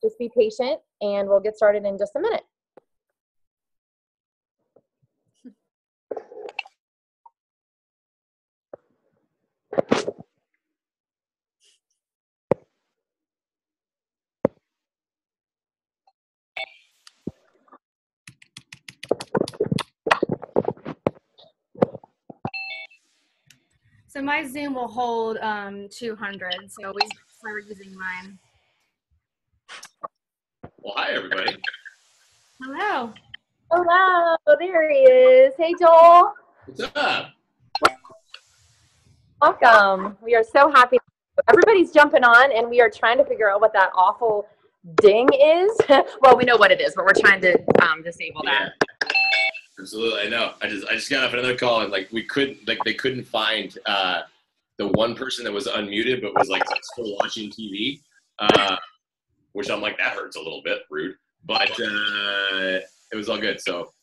just be patient and we'll get started in just a minute. So my Zoom will hold 200, so we started using mine. Well, hi, everybody. Hello. Hello, there he is. Hey, Joel. What's up? Welcome. We are so happy. Everybody's jumping on, and we are trying to figure out what that awful ding is. Well, we know what it is, but we're trying to disable that. Absolutely, I know. I just got off another call, and like they couldn't find the one person that was unmuted, but was like still watching TV. Which I'm like, that hurts a little bit, rude, but it was all good. So,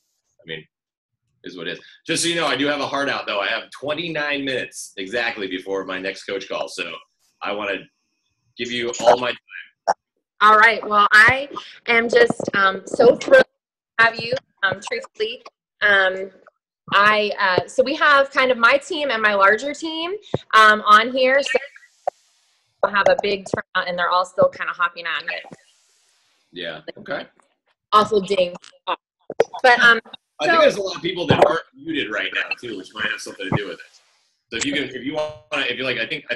I mean, is what it is. Just so you know, I do have a heart out though. I have 29 minutes exactly before my next coach call, so I want to give you all my time. All right. Well, I am just so thrilled to have you. Truthfully, so we have kind of my team and my larger team on here. So we'll have a big turnout, and they're all still kind of hopping on it. Yeah. Okay. Awful ding. But I think there's a lot of people that aren't muted right now too, which might have something to do with it. So if you like, I think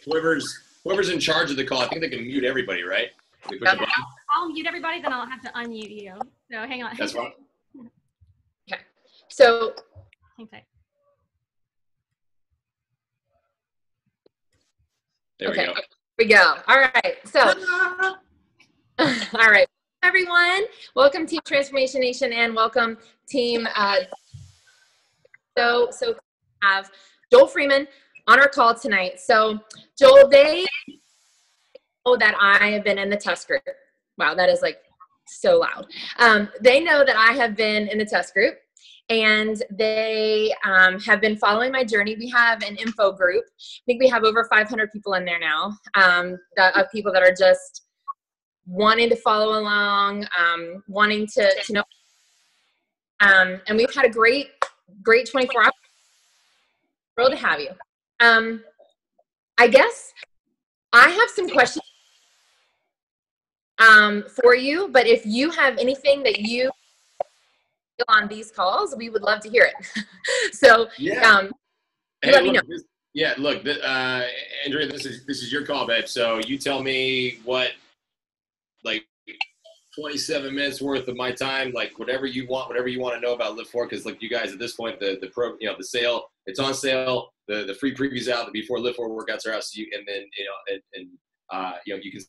whoever's in charge of the call, I think they can mute everybody, right? They push a button. I'll mute everybody, then I'll have to unmute you. So hang on. That's fine. Okay. So. Hang tight. There we go. Here we go. All right. So, all right, everyone. Welcome Team Transformation Nation, and welcome Team. So we have Joel Freeman on our call tonight. So, Joel, they know that I have been in the test group. Wow, that is like so loud. They know that I have been in the test group. And they have been following my journey. We have an info group. I think we have over 500 people in there now, of people that are just wanting to follow along, wanting to know. And we've had a great 24 hours. Thrilled to have you. I guess I have some questions for you, but if you have anything that you on these calls, we would love to hear it. So yeah. Let me know. Look, Andrea, this is your call, babe. So you tell me what, like 27 minutes worth of my time, like whatever you want to know about LIIFT4, because like you guys at this point, the sale, it's on sale, the free previews out, the before LIIFT4 workouts are out, so you can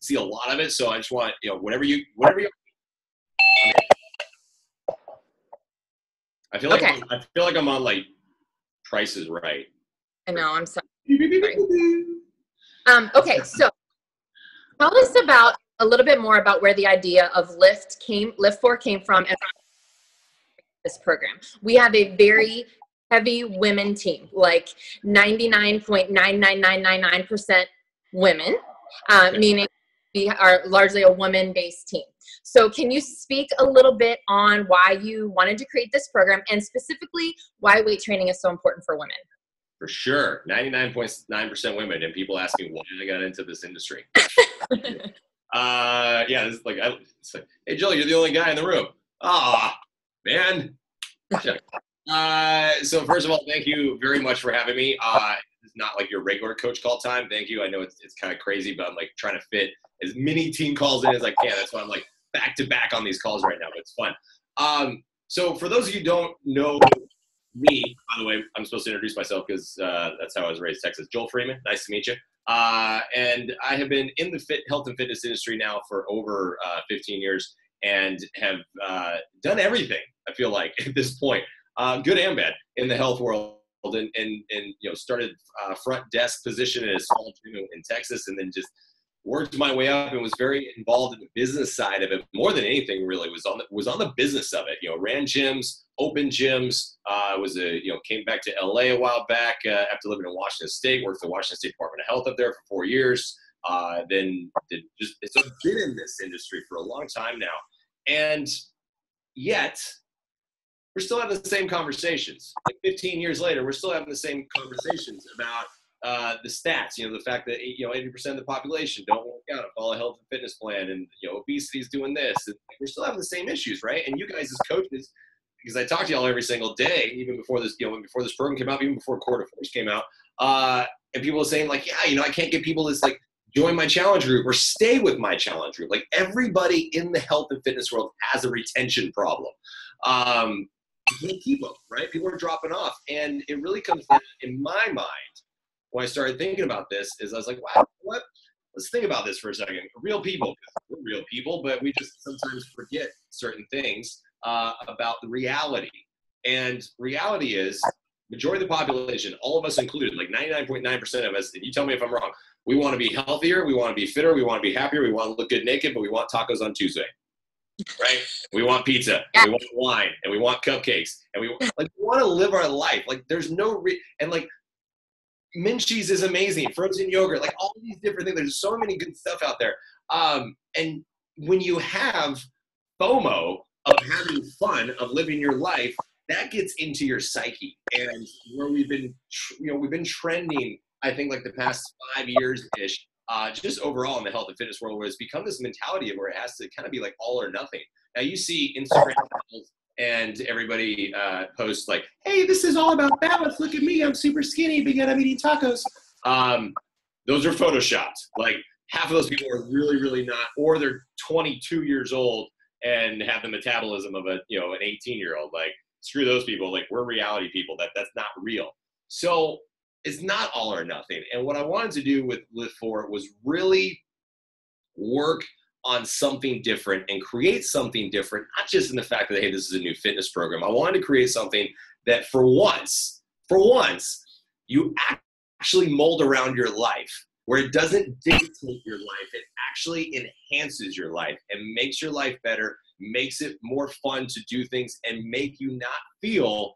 see a lot of it. So I just want whatever you. I feel like I'm on like Price is Right. I know. I'm sorry. Okay, so tell us about a little bit more about where the idea of LIIFT4 came from and this program. We have a very heavy women team, like 99.99999% women, meaning we are largely a woman-based team. So can you speak a little bit on why you wanted to create this program and specifically why weight training is so important for women? For sure. 99.9% women, and people ask me why I got into this industry. It's like, hey, Joel, you're the only guy in the room. Ah, man. So first of all, thank you very much for having me. It's not like your regular coach call time. Thank you. I know it's kind of crazy, but I'm like trying to fit as many team calls in as I can. That's why I'm like back to back on these calls right now, but it's fun. So for those of you who don't know me, by the way, I'm supposed to introduce myself because that's how I was raised, Texas. Joel Freeman, nice to meet you. And I have been in the health and fitness industry now for over 15 years and have done everything, I feel like, at this point, good and bad, in the health world. And started front desk position in a small gym in Texas, and then just worked my way up and was very involved in the business side of it. More than anything, really, was on the business of it. Ran gyms, opened gyms. Came back to LA a while back after living in Washington State. Worked for the Washington State Department of Health up there for 4 years. than just, so I've been in this industry for a long time now. And yet we're still having the same conversations. Like 15 years later, we're still having the same conversations about the stats, the fact that 80% of the population don't work out, follow a health and fitness plan, and obesity is doing this. And we're still having the same issues, right? And you guys as coaches, because I talk to y'all every single day, even before this, before this program came out, even before Quarter Force came out, and people are saying like, yeah, I can't get people to like join my challenge group or stay with my challenge group. Like everybody in the health and fitness world has a retention problem. You can't keep them, right? People are dropping off, and it really comes down, in my mind, when I started thinking about this, is I was like, wow, what? Let's think about this for a second. Real people, we're real people, but we just sometimes forget certain things about the reality. And reality is, majority of the population, all of us included, like 99.9% of us, and you tell me if I'm wrong, we want to be healthier, we want to be fitter, we want to be happier, we want to look good naked, but we want tacos on Tuesday. Right? We want pizza, and we want wine, and we want cupcakes, and we want to live our life. Like there's no and like mint cheese is amazing, frozen yogurt, like all these different things. There's so many good stuff out there. And when you have FOMO of having fun, of living your life, that gets into your psyche. And where we've been trending, I think like the past 5 years-ish, just overall in the health and fitness world, where it's become this mentality of where it has to kind of be like all or nothing. Now you see Instagram and everybody posts like, hey, this is all about balance. Look at me, I'm super skinny, but yet I'm eating tacos. Those are photoshopped. Like half of those people are really, really not, or they're 22 years old and have the metabolism of an 18-year-old. Like screw those people. Like we're reality people. That's not real. So it's not all or nothing. And what I wanted to do with LIIFT4 was really work on something different and create something different, not just in the fact that, hey, this is a new fitness program. I wanted to create something that for once, you actually mold around your life, where it doesn't dictate your life. It actually enhances your life and makes your life better, makes it more fun to do things, and make you not feel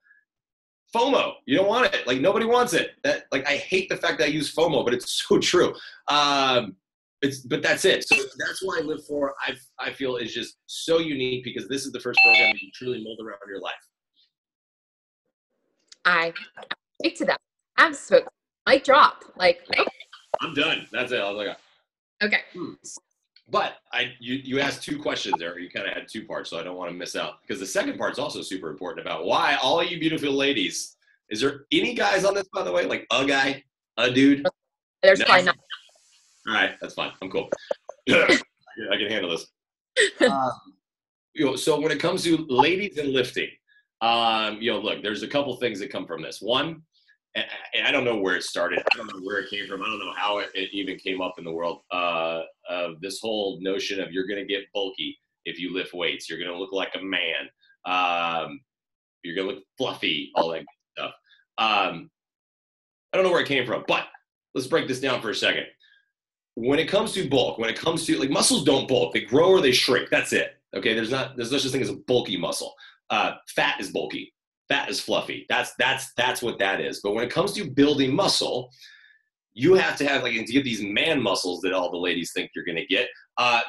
FOMO. You don't want it. Like nobody wants it. I hate the fact that I use FOMO, but it's so true. But that's it. So that's why LIIFT4, I feel, is just so unique, because this is the first program that you truly mold around your life. I speak to that. I've spoken. Mic drop. Like, okay. I'm done. That's it. I was like, okay. But you asked two questions there. You kind of had two parts, so I don't want to miss out, because the second part's also super important about why all you beautiful ladies. Is there any guys on this, by the way? Like a guy, a dude? There's probably not. All right, that's fine. I'm cool. I can handle this. So when it comes to ladies and lifting, look, there's a couple things that come from this. One, and I don't know where it started. I don't know where it came from. I don't know how it even came up in the world. Of this whole notion of you're going to get bulky if you lift weights. You're going to look like a man. You're going to look fluffy, all that good stuff. I don't know where it came from, but let's break this down for a second. When it comes to bulk, when it comes to, like, muscles don't bulk, they grow or they shrink. That's it. Okay. There's no such thing as a bulky muscle. Fat is bulky. Fat is fluffy. That's what that is. But when it comes to building muscle, you have to have, like, to get these man muscles that all the ladies think you're going to get,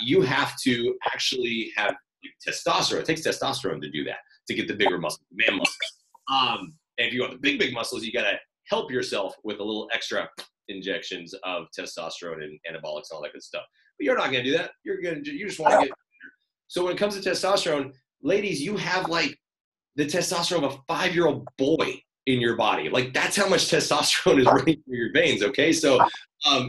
you have to actually have testosterone. It takes testosterone to do that, to get the bigger muscles, man muscles. And if you want the big muscles, you got to help yourself with a little extra injections of testosterone and anabolics and all that good stuff. But you're not going to do that. You just want to get. So when it comes to testosterone, ladies, you have like the testosterone of a 5-year-old boy in your body. Like, that's how much testosterone is running through your veins. Okay. So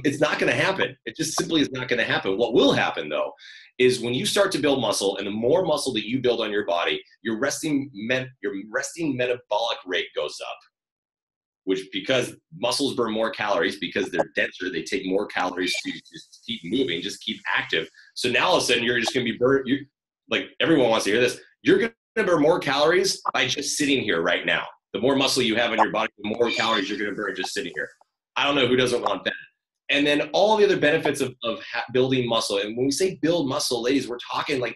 it's not going to happen. It just simply is not going to happen. What will happen though, is when you start to build muscle, and the more muscle that you build on your body, your resting metabolic rate goes up. Which, because muscles burn more calories, because they're denser, they take more calories to just keep moving, just keep active. So now all of a sudden you're just going to be burnt. Like, everyone wants to hear this. You're going to burn more calories by just sitting here right now. The more muscle you have in your body, the more calories you're going to burn just sitting here. I don't know who doesn't want that. And then all the other benefits of building muscle. And when we say build muscle, ladies, we're talking like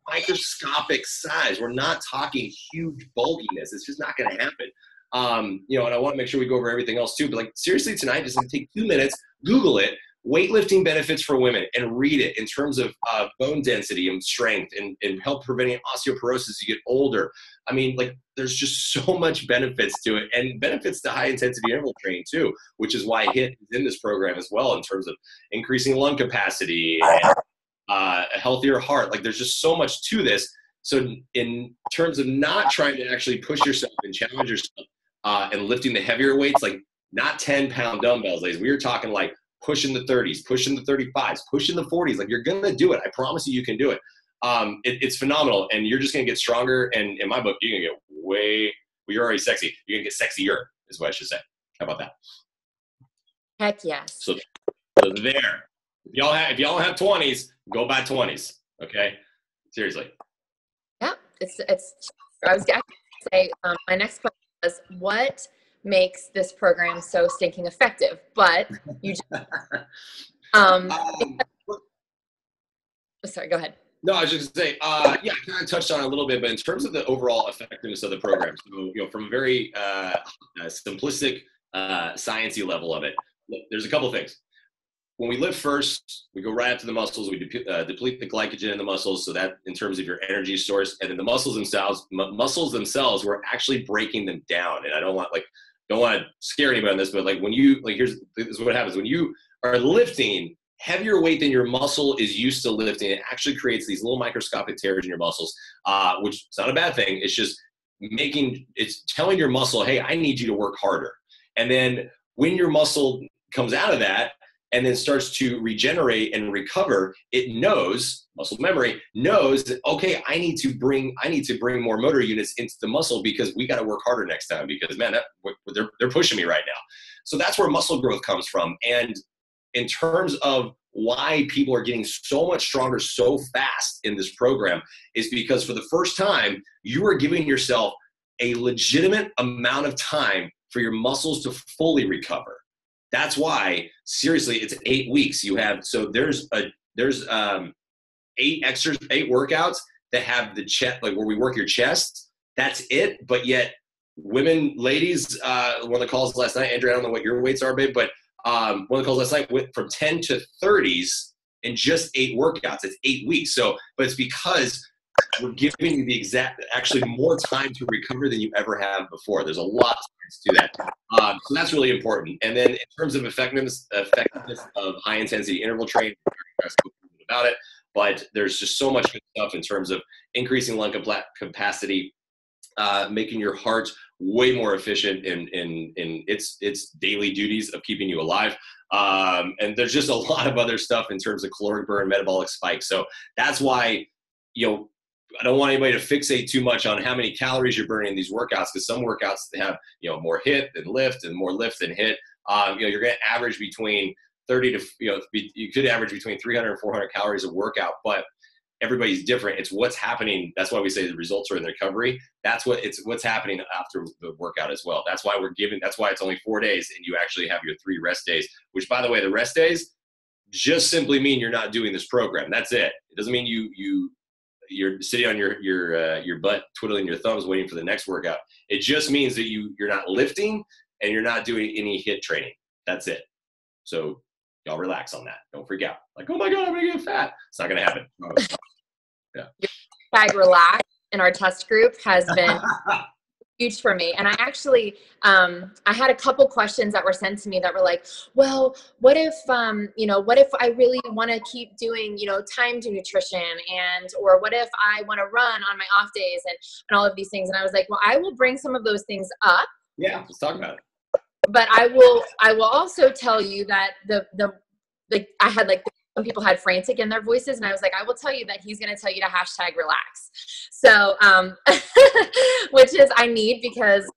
microscopic size. We're not talking huge bulkiness. It's just not going to happen. And I want to make sure we go over everything else too. But, like, seriously, tonight, just like take 2 minutes, Google it. weightlifting benefits for women, and read it in terms of bone density and strength and help preventing osteoporosis as you get older. I mean, like, there's just so much benefits to it, and benefits to high intensity interval training too, which is why HIIT is in this program as well, in terms of increasing lung capacity and a healthier heart. Like, there's just so much to this. So in terms of not trying to actually push yourself and challenge yourself and lifting the heavier weights, like not 10-pound dumbbells, ladies. We were talking like pushing the 30s, pushing the 35s, pushing the 40s. Like, you're going to do it. I promise you can do it. It's phenomenal, and you're just going to get stronger. And in my book, you're going to get you're already sexy. You're going to get sexier is what I should say. How about that? Heck yes. So there. If y'all have 20s, go buy 20s. Okay? Seriously. Yeah, I was going to say, my next question was, what makes this program so stinking effective? But you just, sorry, go ahead. No, I was just going to say, I kind of touched on it a little bit, but in terms of the overall effectiveness of the program, so, from a very simplistic, sciencey level of it, there's a couple things. When we lift first, we go right up to the muscles. We deplete the glycogen in the muscles, so that in terms of your energy source, and then the muscles themselves, we're actually breaking them down. And I don't want to scare anybody on this, but like this is what happens when you are lifting heavier weight than your muscle is used to lifting. It actually creates these little microscopic tears in your muscles, which is not a bad thing. It's just it's telling your muscle, hey, I need you to work harder. And then when your muscle comes out of that and then starts to regenerate and recover, it knows, muscle memory knows that, okay, I need to bring more motor units into the muscle because we got to work harder next time, because man, they're pushing me right now. So that's where muscle growth comes from. And in terms of why people are getting so much stronger so fast in this program is because for the first time, you are giving yourself a legitimate amount of time for your muscles to fully recover. That's why, seriously, it's 8 weeks. There's 8 workouts that have the chest, like where we work your chest. That's it. But yet, ladies, one of the calls last night, Andrew, I don't know what your weights are, babe, but one of the calls last night went from 10 to 30s in just 8 workouts. It's 8 weeks. But it's because we're giving you actually more time to recover than you ever have before. There's a lot to that. So that's really important. And then in terms of effectiveness of high intensity interval training, about it, but there's just so much good stuff in terms of increasing lung capacity, making your heart way more efficient in its daily duties of keeping you alive. And there's just a lot of other stuff in terms of caloric burn, metabolic spikes. So that's why, I don't want anybody to fixate too much on how many calories you're burning in these workouts, because some workouts have, more HIIT than lift and more lift than HIIT. You're going to average between 30 to, you could average between 300 and 400 calories a workout, but everybody's different. It's what's happening. That's why we say the results are in the recovery. What's happening after the workout as well. That's why it's only 4 days and you actually have your 3 rest days, which, by the way, the rest days just simply mean you're not doing this program. That's it. It doesn't mean you're sitting on your butt, twiddling your thumbs, waiting for the next workout. It just means that you're not lifting and you're not doing any HIIT training. That's it. So y'all relax on that. Don't freak out. Like, oh my God, I'm gonna get fat. It's not gonna happen. Yeah. Your #relax in our test group has been huge for me. And I actually, I had a couple questions that were sent to me that were like, well, what if I really want to keep doing, timed nutrition, or what if I want to run on my off days and all of these things. And I was like, well, I will bring some of those things up. Yeah, let's talk about it. But I will also tell you that I had some people had frantic in their voices, and I was like, I will tell you that he's going to tell you to #relax. So, which is I need, because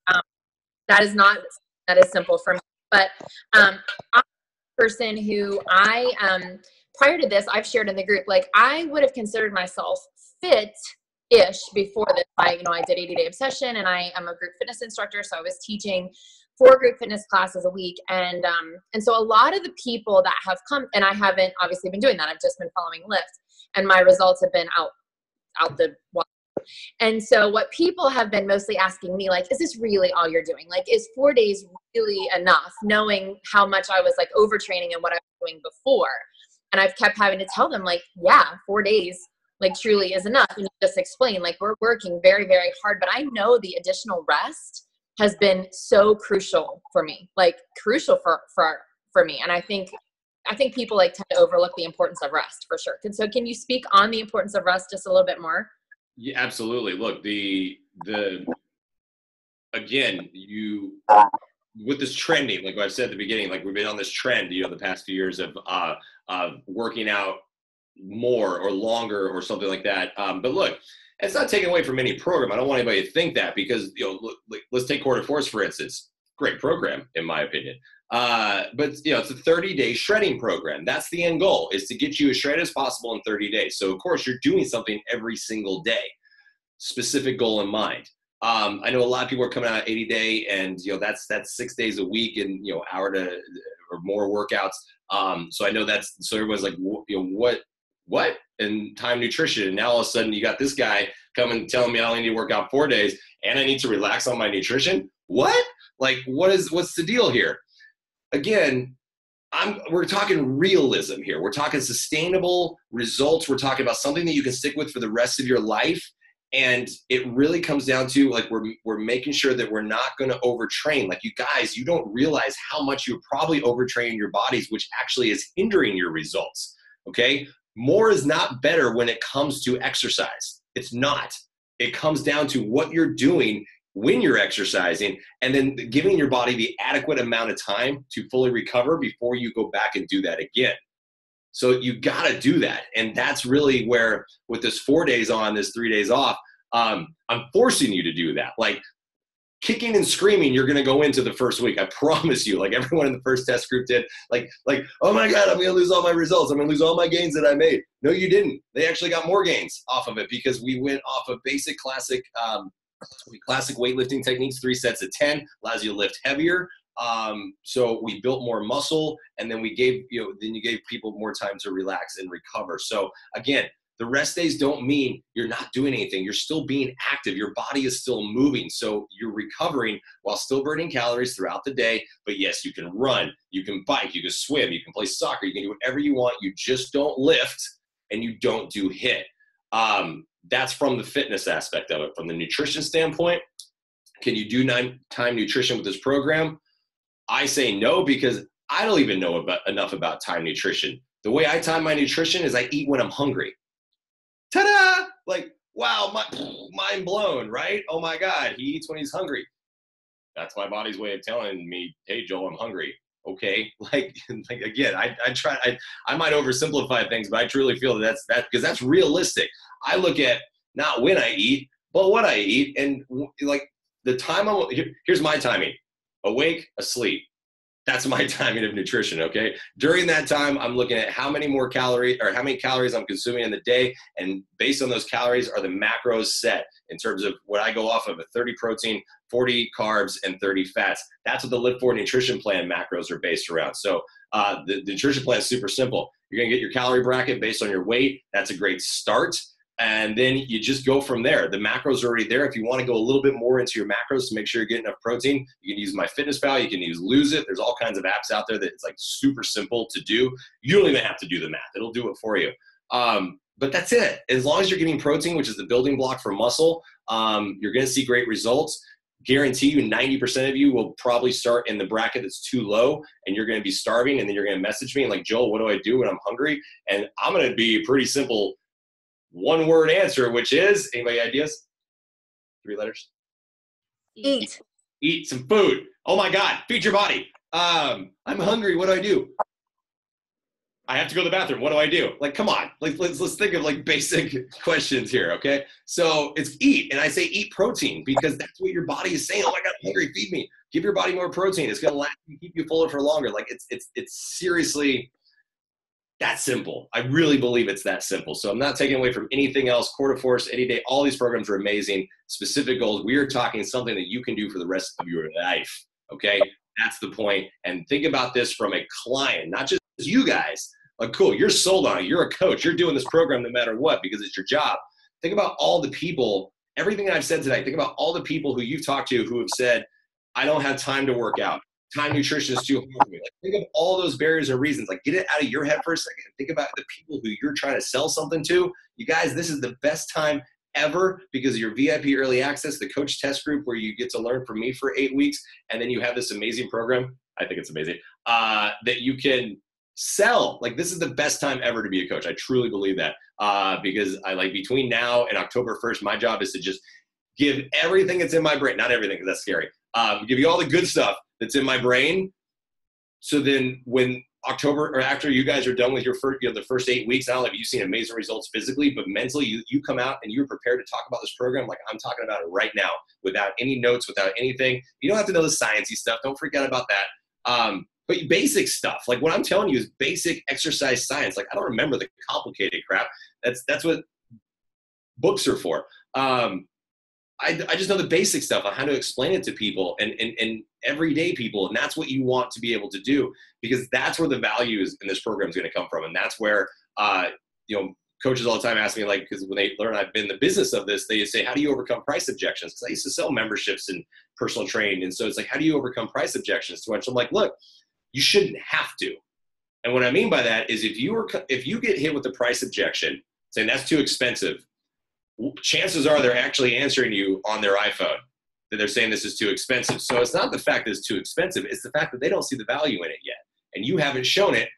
that is simple for me. But I'm a person who prior to this, I've shared in the group, like I would have considered myself fit-ish before this. I did 80-day obsession, and I am a group fitness instructor, so I was teaching 4 group fitness classes a week. And so a lot of the people that have come, and I haven't obviously been doing that. I've just been following LIIFT, and my results have been out the wazoo. And so what people have been mostly asking me, like, is this really all you're doing? Like, is 4 days really enough, knowing how much I was like overtraining and what I was doing before? And I've kept having to tell them, like, yeah, 4 days like truly is enough. And you just explain, like, we're working very, very hard, but I know the additional rest has been so crucial for me, like crucial for me. And I think people like tend to overlook the importance of rest for sure. And so can you speak on the importance of rest just a little bit more? Yeah, absolutely. Look, again, with this trending, like I said at the beginning, like we've been on this trend, the past few years of working out more or longer or something like that. But look, it's not taken away from any program. I don't want anybody to think that, because, look, let's take Quarter Force, for instance. Great program, in my opinion. But, it's a 30-day shredding program. That's the end goal, is to get you as shredded as possible in 30 days. So, of course, you're doing something every single day, specific goal in mind. I know a lot of people are coming out 80-day, and, that's 6 days a week and, hour to or more workouts. So I know so everyone's like, what? And time nutrition. And now all of a sudden you got this guy coming telling me I only need to work out 4 days and I need to relax on my nutrition. What? Like, what's the deal here? Again, we're talking realism here. We're talking sustainable results. We're talking about something that you can stick with for the rest of your life. And it really comes down to, like, we're making sure that we're not going to overtrain. Like, you guys, you don't realize how much you're probably overtraining your bodies, which actually is hindering your results. Okay? More is not better when it comes to exercise. It's not. It comes down to what you're doing when you're exercising, and then giving your body the adequate amount of time to fully recover before you go back and do that again. So you got to do that. And that's really where, with this 4 days on, this 3 days off, I'm forcing you to do that. Like, kicking and screaming, you're going to go into the first week. I promise you, like everyone in the first test group did, like, oh my God, I'm going to lose all my results. I'm going to lose all my gains that I made. No, you didn't. They actually got more gains off of it, because we went off of basic classic weightlifting techniques, 3 sets of 10, allows you to lift heavier. So we built more muscle, and then we gave, then you gave people more time to relax and recover. So again, the rest days don't mean you're not doing anything. You're still being active. Your body is still moving. So you're recovering while still burning calories throughout the day. But yes, you can run, you can bike, you can swim, you can play soccer, you can do whatever you want. You just don't lift and you don't do HIIT. That's from the fitness aspect of it. From the nutrition standpoint, can you do time nutrition with this program? I say no, because I don't even know enough about time nutrition. The way I time my nutrition is I eat when I'm hungry. Ta-da! Like, wow, mind blown, right? Oh my God, he eats when he's hungry. That's my body's way of telling me, hey, Joel, I'm hungry. Okay, like again, I might oversimplify things, but I truly feel that because that's realistic. I look at not when I eat, but what I eat, and like the time here's my timing: awake, asleep. That's my timing of nutrition, okay? During that time, I'm looking at how many calories I'm consuming in the day, and based on those calories are the macros set in terms of what I go off of: 30 protein, 40 carbs, and 30 fats. That's what the LIIFT4 nutrition plan macros are based around. So the nutrition plan is super simple. You're gonna get your calorie bracket based on your weight. That's a great start. And then you just go from there. The macros are already there. If you want to go a little bit more into your macros to make sure you're getting enough protein, you can use MyFitnessPal. You can use Lose It. There's all kinds of apps out there that it's like super simple to do. You don't even have to do the math. It'll do it for you. But that's it. As long as you're getting protein, which is the building block for muscle, you're going to see great results. Guarantee you 90% of you will probably start in the bracket that's too low, and you're going to be starving, and then you're going to message me like, Joel, what do I do when I'm hungry? And I'm going to be pretty simple one-word answer, which is, anybody ideas? 3 letters? Eat. Eat some food. Oh my God, feed your body. I'm hungry, what do I do? I have to go to the bathroom, what do I do? Like, come on, let's think of like basic questions here, okay? So it's eat, and I say eat protein, because that's what your body is saying. Oh my God, I'm hungry, feed me. Give your body more protein. It's gonna last you, keep you fuller for longer. Like, it's seriously that simple. I really believe it's that simple. So I'm not taking away from anything else. Quarter Force, 80 Day, all these programs are amazing. Specific goals. We are talking something that you can do for the rest of your life. Okay? That's the point. And think about this from a client, not just you guys. Like, cool, you're sold on it. You're a coach. You're doing this program no matter what, because it's your job. Think about all the people everything I've said tonight, think about all the people who you've talked to who have said, I don't have time to work out. Time nutrition is too hard for me. Like, think of all those barriers and reasons. Like, get it out of your head for a second. Think about the people who you're trying to sell something to. You guys, this is the best time ever because of your VIP early access, the coach test group where you get to learn from me for 8 weeks. And then you have this amazing program. I think it's amazing that you can sell. Like, this is the best time ever to be a coach. I truly believe that because I like between now and October 1st, my job is to just give everything that's in my brain. Not everything, because that's scary. Give you all the good stuff that's in my brain. So then when October or after you guys are done with your first, the first 8 weeks, not only have you seen amazing results physically, but mentally you come out and you're prepared to talk about this program like I'm talking about it right now, without any notes, without anything. You don't have to know the sciencey stuff. Don't freak out about that. But basic stuff, like what I'm telling you is basic exercise science. Like, I don't remember the complicated crap. That's what books are for. I just know the basic stuff on how to explain it to people and everyday people. And that's what you want to be able to do, because that's where the values in this program is going to come from. And that's where, coaches all the time ask me, like, because when they learn I've been in the business of this, they say, how do you overcome price objections? Because I used to sell memberships and personal training. And so it's like, how do you overcome price objections to which I'm like, look, you shouldn't have to. And what I mean by that is if you get hit with the price objection saying that's too expensive, chances are they're actually answering you on their iPhone that they're saying this is too expensive. So it's not the fact that it's too expensive. It's the fact that they don't see the value in it yet. And you haven't shown it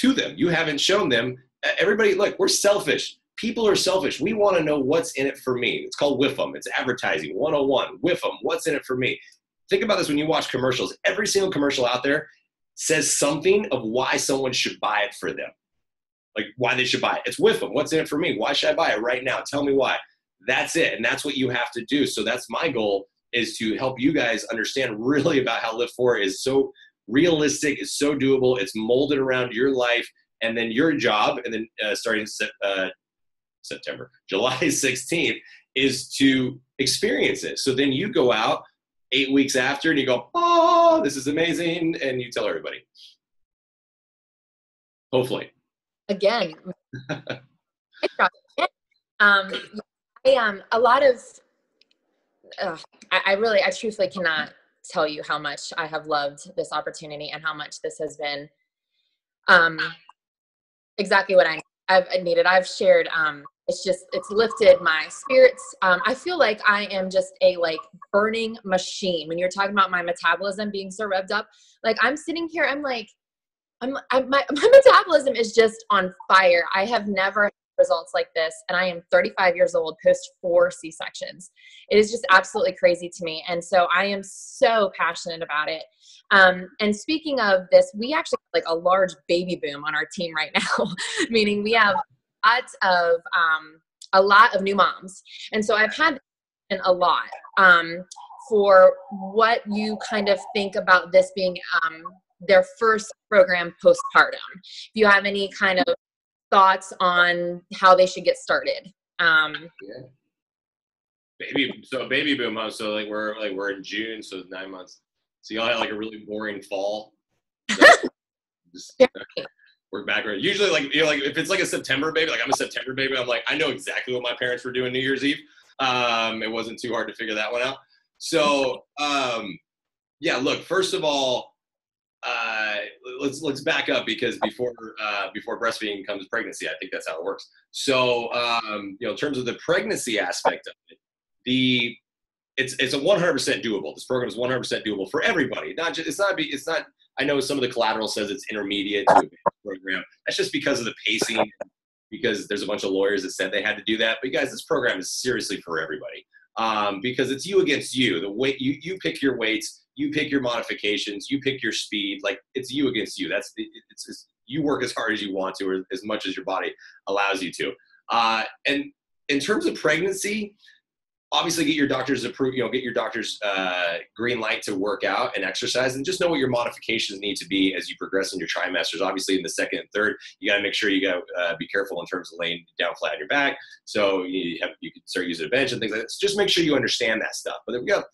to them. You haven't shown them. Everybody, look, we're selfish. People are selfish. We want to know what's in it for me. It's called WIFM. It's advertising 101. WIFM, what's in it for me? Think about this when you watch commercials. Every single commercial out there says something of why someone should buy it for them. Like why they should buy it. It's WIFM. What's in it for me? Why should I buy it right now? Tell me why. That's it. And that's what you have to do. So that's my goal, is to help you guys understand really about how LIIFT4 is so realistic, it's so doable, it's molded around your life, and then your job, and then starting July 16th, is to experience it. So then you go out 8 weeks after and you go, oh, this is amazing, and you tell everybody. Hopefully. Again, a lot of, I truthfully cannot tell you how much I have loved this opportunity and how much this has been exactly what I've needed. I've shared, it's lifted my spirits. I feel like I am just a burning machine. When you're talking about my metabolism being so revved up, like I'm sitting here, I'm like, my metabolism is just on fire. I have never had results like this, and I am 35 years old, post 4 C-sections. It is just absolutely crazy to me, and so I am so passionate about it. And speaking of this, we actually have a large baby boom on our team right now, meaning we have a lot of new moms, and so I've had a lot for what you kind of think about this being their first program postpartum. If you have any kind of thoughts on how they should get started. Yeah. Baby boom, huh? So we're in June, so 9 months. So y'all had a really boring fall. Just work backward. Usually if it's a September baby, I'm a September baby, I'm I know exactly what my parents were doing New Year's Eve. It wasn't too hard to figure that one out. So yeah, look, first of all, let's back up, because before breastfeeding comes pregnancy. I think that's how it works. So in terms of the pregnancy aspect of it, it's a 100% doable. This program is 100% doable for everybody. It's not. I know some of the collateral says it's intermediate to a program. That's just because of the pacing, because there's a bunch of lawyers that said they had to do that. But guys, this program is seriously for everybody, because it's you against you. The weight you pick your weights. You pick your modifications, you pick your speed, it's you against you. It's you work as hard as you want to, or as much as your body allows you to. And in terms of pregnancy, obviously get your doctor's get your doctor's green light to work out and exercise, and just know what your modifications need to be as you progress in your trimesters. Obviously in the second and third, you got to make sure you be careful in terms of laying down flat on your back. So you can start using a bench and things like that. So just make sure you understand that stuff. But then we got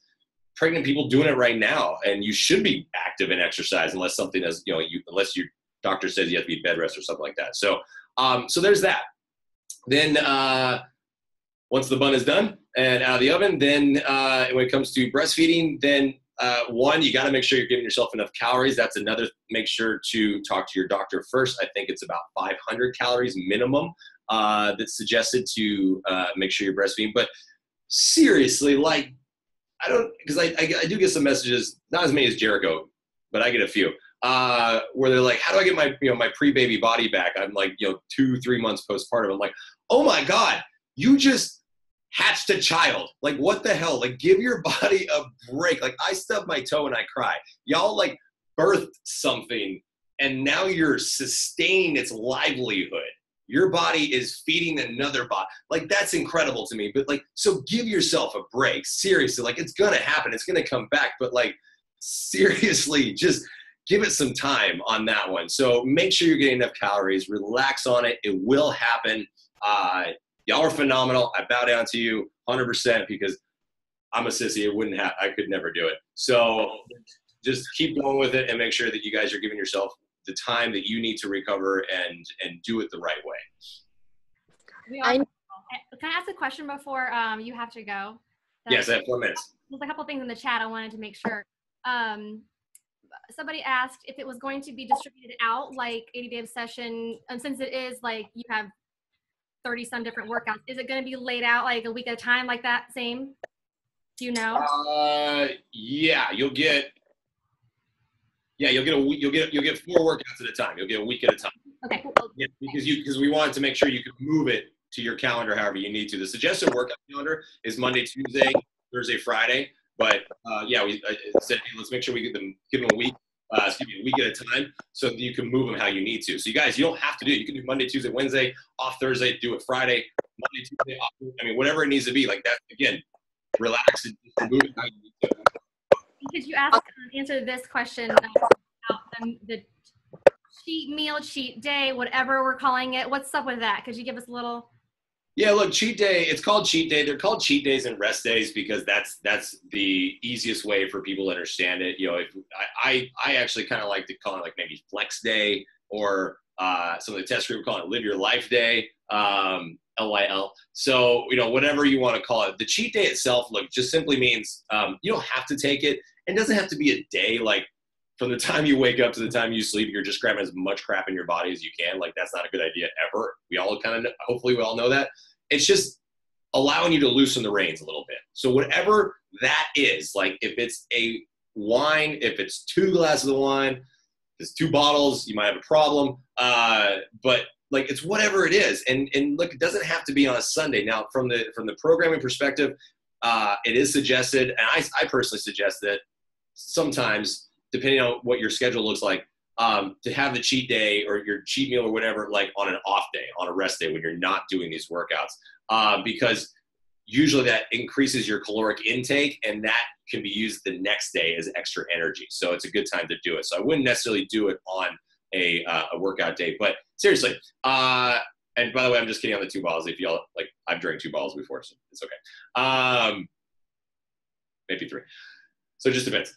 pregnant people doing it right now, and you should be active in exercise unless something is, unless your doctor says you have to be bed rest or something like that. So, so there's that. Then once the bun is done and out of the oven, then when it comes to breastfeeding, then one, you got to make sure you're giving yourself enough calories. That's another. Make sure to talk to your doctor first. I think it's about 500 calories minimum that's suggested to make sure you're breastfeeding. But seriously, like, I don't, because I do get some messages, not as many as Jericho, but I get a few, where they're like, how do I get my, my pre-baby body back? I'm like, 2-3 months postpartum. I'm like, oh my God, you just hatched a child. Like, what the hell? Like, give your body a break. Like, I stub my toe and I cry. Y'all like birthed something and now you're sustaining its livelihood. Your body is feeding another body. Like, that's incredible to me. But like, so give yourself a break. Seriously, like, it's going to happen. It's going to come back. But like, seriously, just give it some time on that one. So make sure you're getting enough calories. Relax on it. It will happen. Y'all are phenomenal. I bow down to you 100% because I'm a sissy. I could never do it. So just keep going with it and make sure that you guys are giving yourself the time that you need to recover and do it the right way. Can I ask a question before you have to go? Yes, I have 4 minutes. There's a couple things in the chat I wanted to make sure. Somebody asked if it was going to be distributed out like 80-day obsession, since it is like you have 30 some different workouts. Is it going to be laid out like a week at a time like that same? Do you know? Yeah, you'll get a week. You'll get 4 workouts at a time. You'll get a week at a time. Okay. Yeah, because we wanted to make sure you could move it to your calendar however you need to. The suggested workout calendar is Monday, Tuesday, Thursday, Friday. But we said, hey, let's make sure we give them a week. A week at a time, so that you can move them how you need to. So you guys, you don't have to do it. You can do Monday, Tuesday, Wednesday, off Thursday, do it Friday, Monday, Tuesday, off. I mean, whatever it needs to be. Like that, again, relax and move it how you need to. Could you answer this question about the cheat meal, cheat day, whatever we're calling it? What's up with that? Could you give us a little? Yeah, look, cheat day, it's called cheat day. They're called cheat days and rest days because that's the easiest way for people to understand it. If I actually kind of like to call it like maybe flex day, or some of the test group call it live your life day, LYL. So, whatever you want to call it. The cheat day itself, look, just simply means you don't have to take it. It doesn't have to be a day. Like, from the time you wake up to the time you sleep, you're just grabbing as much crap in your body as you can. Like, that's not a good idea ever. We all hopefully we all know that. It's just allowing you to loosen the reins a little bit. So whatever that is, like if it's a wine, if it's 2 glasses of wine, if it's 2 bottles, you might have a problem. But like, it's whatever it is. And look, it doesn't have to be on a Sunday. Now, from the programming perspective, it is suggested, and I personally suggest that sometimes, depending on what your schedule looks like, to have the cheat day or your cheat meal or whatever, like on an off day, on a rest day when you're not doing these workouts, because usually that increases your caloric intake and that can be used the next day as extra energy. So it's a good time to do it. So I wouldn't necessarily do it on a workout day, but seriously. And by the way, I'm just kidding on the 2 bottles. If y'all like, I've drank 2 bottles before, so it's okay. Maybe 3. So it just depends.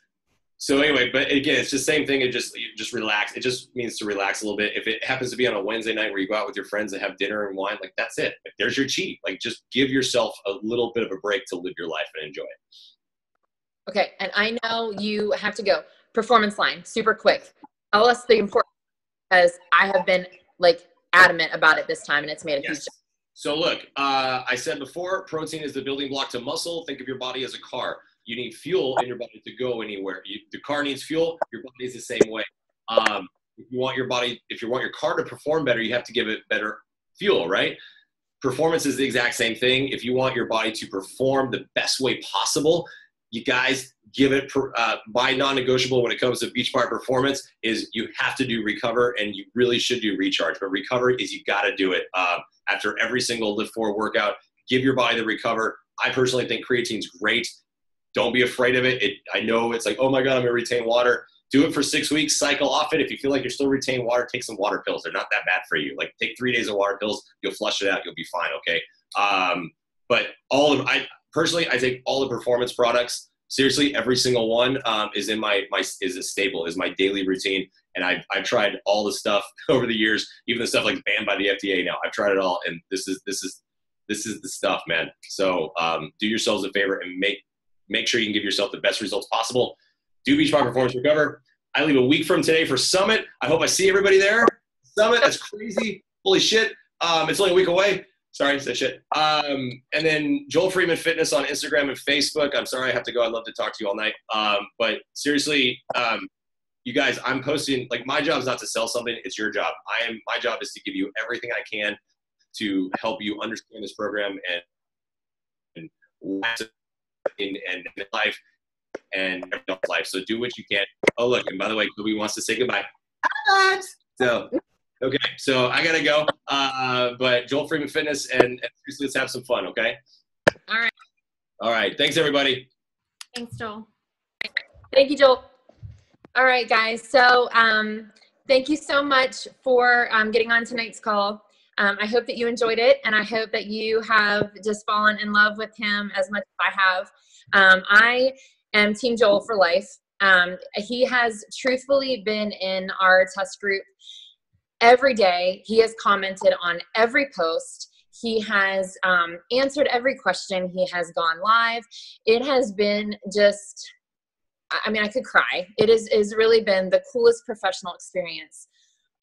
So anyway, but again, it's just the same thing. You just relax. It just means to relax a little bit. If it happens to be on a Wednesday night where you go out with your friends and have dinner and wine, like that's it. Like, there's your cheat. Like, just give yourself a little bit of a break to live your life and enjoy it. Okay, and I know you have to go. Performance line, super quick. Tell us the importance, because I have been like adamant about it this time, and it's made a huge difference. So look, I said before, protein is the building block to muscle. Think of your body as a car. You need fuel in your body to go anywhere. The car needs fuel. Your body is the same way. If you want your car to perform better, you have to give it better fuel, right? Performance is the exact same thing. If you want your body to perform the best way possible, you guys give it my non-negotiable when it comes to beach bar performance is you have to do recover, and you really should do recharge. But recover is you got to do it after every single LIIFT4 workout. Give your body the recover. I personally think creatine's great. Don't be afraid of it. I know it's like, oh my God, I'm gonna retain water. Do it for 6 weeks, cycle off it. If you feel like you're still retaining water, take some water pills. They're not that bad for you. Like, take 3 days of water pills, you'll flush it out, you'll be fine, okay? But I take all the performance products. Seriously, every single one is in is a staple, is my daily routine. And I've tried all the stuff over the years, even the stuff like banned by the FDA now. I've tried it all, and this is this is the stuff, man. So do yourselves a favor and make sure you can give yourself the best results possible. Do Beachbody Performance Recover. I leave a week from today for Summit. I hope I see everybody there. Summit, that's crazy. Holy shit. It's only a week away. Sorry, that shit. And then Joel Freeman Fitness on Instagram and Facebook. I'm sorry I have to go. I'd love to talk to you all night. But seriously, you guys, I'm posting, like, my job is not to sell something. It's your job. My job is to give you everything I can to help you understand this program and in life and life. So do what you can. Oh, look, and by the way, Kobe wants to say goodbye. So, okay, so I gotta go. But Joel Freeman Fitness, and seriously, let's have some fun, okay? All right. All right. Thanks, everybody. Thanks, Joel. Thank you, Joel. All right, guys. So thank you so much for getting on tonight's call. I hope that you enjoyed it, and I hope that you have just fallen in love with him as much as I have. I am Team Joel for life. He has truthfully been in our test group every day. He has commented on every post. He has answered every question. He has gone live. It has been just, I mean, I could cry. It is really been the coolest professional experience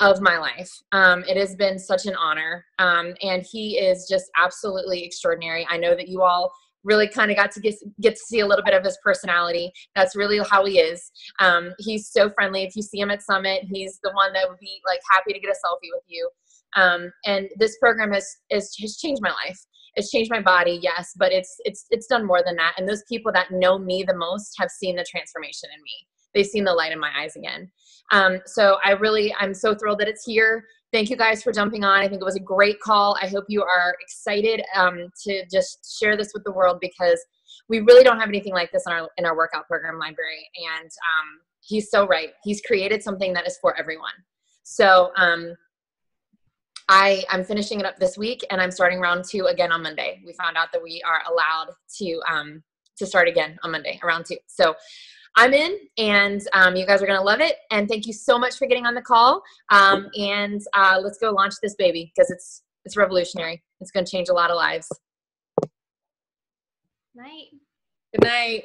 of my life. It has been such an honor. And he is just absolutely extraordinary. I know that you all really kind of got to get to see a little bit of his personality. That's really how he is. He's so friendly. If you see him at Summit, he's the one that would be like happy to get a selfie with you. And this program has changed my life. It's changed my body, yes, but it's done more than that. And those people that know me the most have seen the transformation in me. They've seen the light in my eyes again. So I'm so thrilled that it's here. Thank you guys for jumping on. I think it was a great call. I hope you are excited to just share this with the world, because we really don't have anything like this in our workout program library. And he's so right. He's created something that is for everyone. So I'm finishing it up this week, and I'm starting round 2 again on Monday. We found out that we are allowed to start again on Monday, round 2. So I'm in, and you guys are going to love it. And thank you so much for getting on the call. And let's go launch this baby, because it's revolutionary. It's going to change a lot of lives. Night. Good night.